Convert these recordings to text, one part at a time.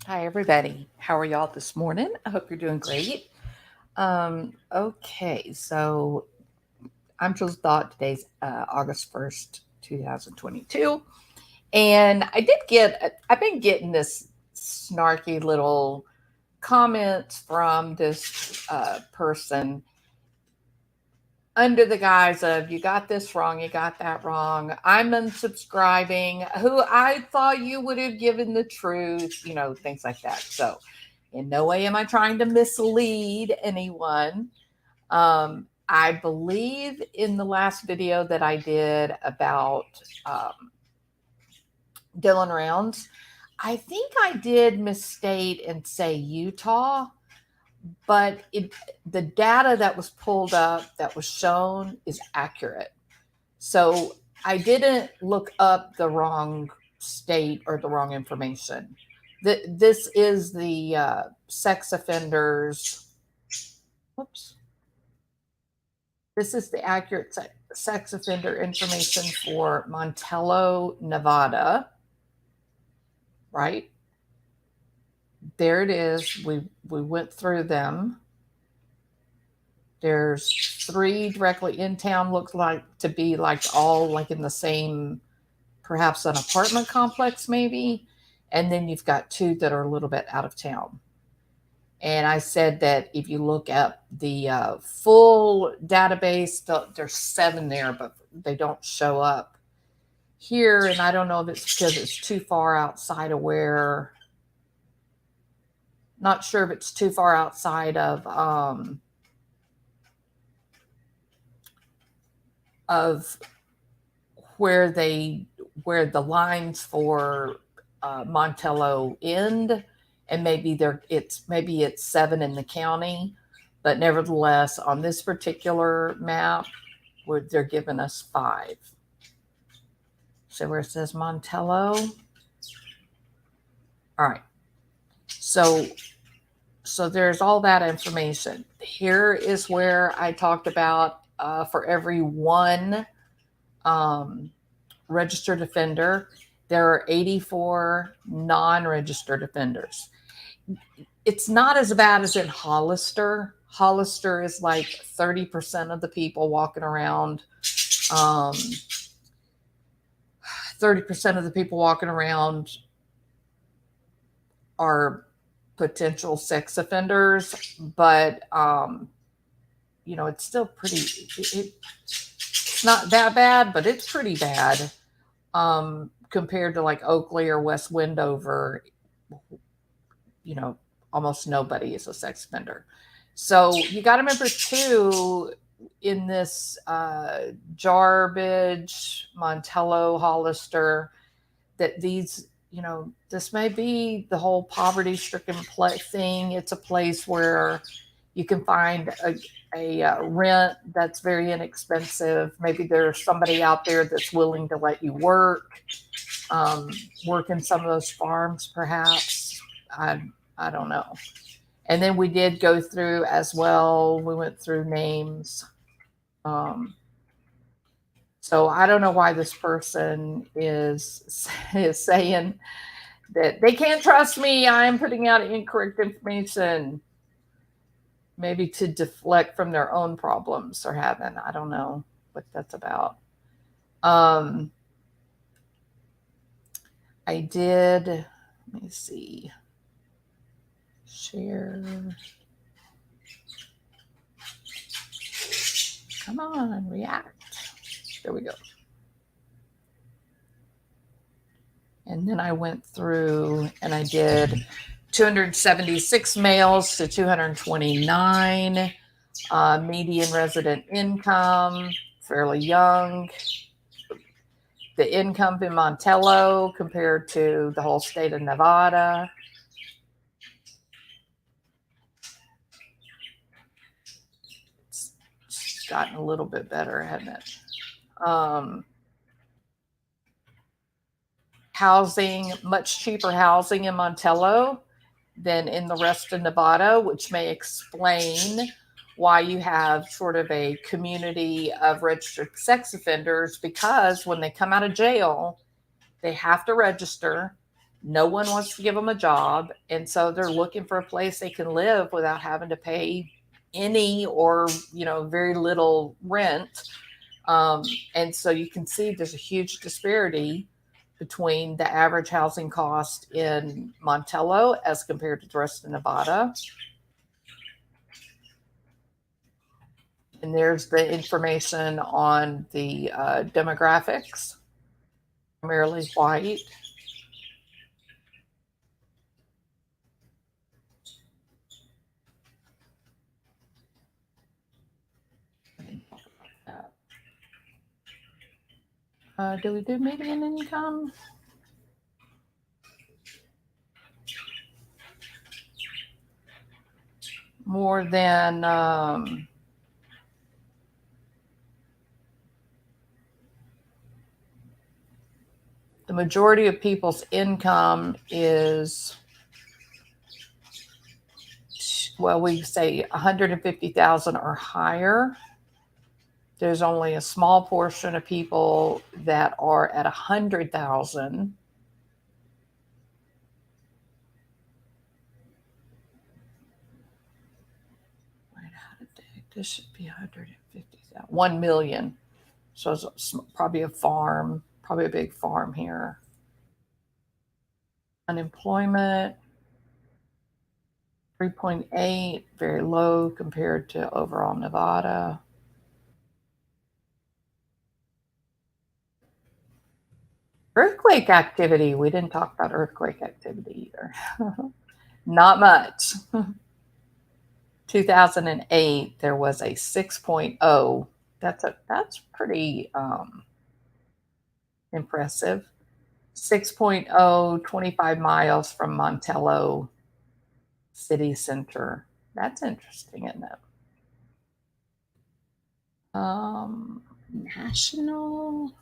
Hi, everybody. How are y'all this morning? I hope you're doing great. Okay, so I'm just thought today's August 1st, 2022. And I've been getting this snarky little comments from this person under the guise of you got this wrong, you got that wrong. I'm unsubscribing. Who I thought you would have given the truth, things like that. So, in no way am I trying to mislead anyone. I believe in the last video that I did about Dylan Rounds, I think I did misstate and say Utah, but the data that was pulled up that was shown is accurate. So I didn't look up the wrong state or the wrong information. This is the sex offenders. Whoops. This is the accurate sex offender information for Montello, Nevada. Right? There it is. We went through them. There's 3 directly in town, looks like to be like all like in the same, perhaps an apartment complex maybe. And then you've got 2 that are a little bit out of town. And I said that if you look at the full database, there's 7 there, but they don't show up here. And I don't know if it's because it's too far outside of where, not sure if it's too far outside of where the lines for Montello end, and maybe it's 7 in the county, but nevertheless on this particular map they're giving us 5. So where it says Montello, all right. So there's all that information. Here is where I talked about for every 1 registered offender, there are 84 non-registered offenders. It's not as bad as in Hollister. Hollister is like 30% of the people walking around. 30% of the people walking around are potential sex offenders, but it's still pretty. It's not that bad, but it's pretty bad compared to like Oakley or West Wendover. Almost nobody is a sex offender. So you got to remember too, in this Jarbidge, Montello, Hollister, that these, this may be the whole poverty-stricken thing. It's a place where you can find a rent that's very inexpensive. Maybe there's somebody out there that's willing to let you work in some of those farms, perhaps. I don't know. And then we did go through as well. We went through names. So I don't know why this person is saying that they can't trust me. I am putting out incorrect information, maybe to deflect from their own problems they're having. I don't know what that's about. I did, let me see, share. Come on, react. There we go. And then I went through and I did 276 males to 229, median resident income, fairly young. The income in Montello compared to the whole state of Nevada. It's gotten a little bit better, hasn't it? Housing, much cheaper housing in Montello than in the rest of Nevada, which may explain why you have sort of a community of registered sex offenders, because when they come out of jail, they have to register. No one wants to give them a job. And so they're looking for a place they can live without having to pay any or, very little rent. Um, and so you can see there's a huge disparity between the average housing cost in Montello as compared to the rest of Nevada. And there's the information on the demographics, primarily white. Do we do median income? More than the majority of people's income is, well, we say 150,000 or higher. There's only a small portion of people that are at 100,000. This should be 150,000. 1 million. So it's probably a farm, probably a big farm here. Unemployment, 3.8, very low compared to overall Nevada. Earthquake activity. We didn't talk about earthquake activity either. Not much. 2008, there was a 6.0. That's pretty impressive. 6.0, 25 miles from Montello city center. That's interesting, isn't it? National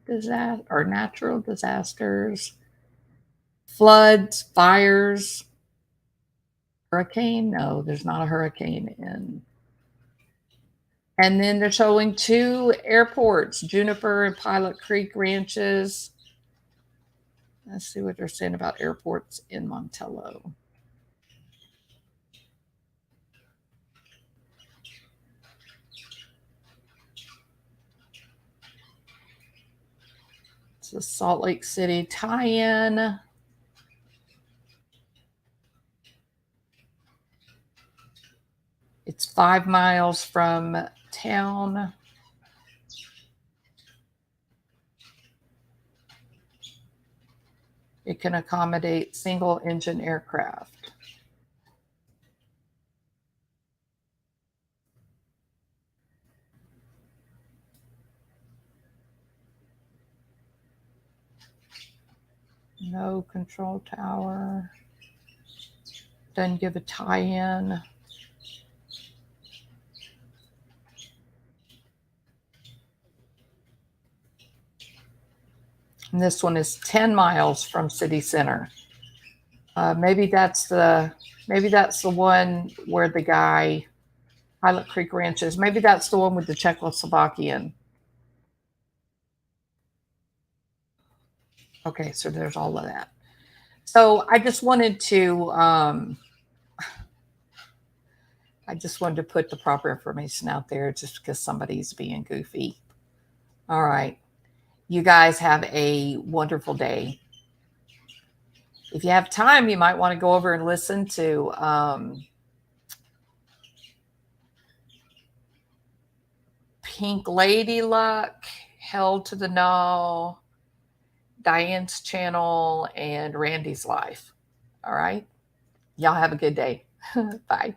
disaster or natural disasters, floods, fires, hurricane. No, there's not a hurricane in. And then they're showing 2 airports, Juniper and Pilot Creek ranches. Let's see what they're saying about airports in Montello. It's the Salt Lake City tie-in. It's 5 miles from town. It can accommodate single engine aircraft. No control tower. Doesn't give a tie-in. And this one is 10 miles from city center. Maybe that's the one where the guy, Pilot Creek Ranches. Maybe that's the one with the Czechoslovakian. Okay, so there's all of that. So I just wanted to put the proper information out there just because somebody's being goofy. All right. You guys have a wonderful day. If you have time, you might want to go over and listen to Pink Lady Luck, Held to the Know, Diane's channel, and Randy's Life. All right. Y'all have a good day. Bye.